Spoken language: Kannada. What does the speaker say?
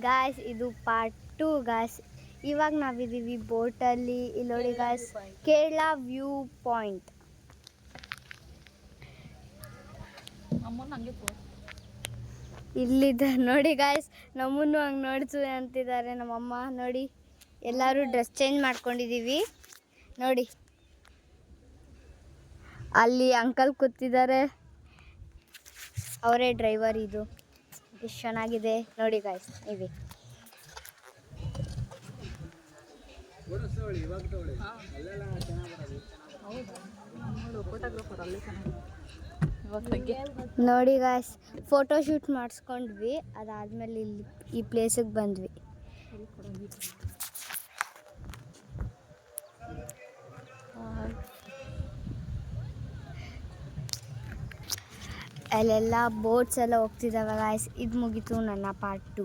ಗಾಯ್ಸ್ ಇದು ಪಾರ್ಟ್ 2 ಗಾಯ್ಸ್. ಇವಾಗ ನಾವಿದ್ದೀವಿ ಬೋಟಲ್ಲಿ. ಇಲ್ಲಿ ನೋಡಿ ಗಾಯ್ಸ್, ಕೇರಳ ವ್ಯೂ ಪಾಯಿಂಟ್. ಇಲ್ಲಿದ್ದ ನೋಡಿ ಗಾಯ್ಸ್, ನಮ್ಮನ್ನು ಹಂಗೆ ನೋಡ್ತು ಅಂತಿದ್ದಾರೆ ನಮ್ಮಮ್ಮ. ನೋಡಿ ಎಲ್ಲರೂ ಡ್ರೆಸ್ ಚೇಂಜ್ ಮಾಡ್ಕೊಂಡಿದ್ದೀವಿ. ನೋಡಿ ಅಲ್ಲಿ ಅಂಕಲ್ ಕೂತಿದ್ದಾರೆ, ಅವರೇ ಡ್ರೈವರ್. ಇದು ಎಷ್ಟು ಚೆನ್ನಾಗಿದೆ ನೋಡಿ ಗಾಯ್ಸ್. ನೀವೇ ನೋಡಿ ಗಾಯ್ಸ್, ಫೋಟೋ ಶೂಟ್ ಮಾಡಿಸ್ಕೊಂಡ್ವಿ. ಅದಾದಮೇಲೆ ಇಲ್ಲಿ ಈ ಪ್ಲೇಸಿಗೆ ಬಂದ್ವಿ. ಅಲ್ಲೆಲ್ಲ ಬೋಟ್ಸ್ ಎಲ್ಲ ಹೋಗ್ತಿದ್ದಾವೆ ಗಾಯ್ಸ್. ಇದು ಮುಗೀತು ನನ್ನ ಪಾರ್ಟ್ 2.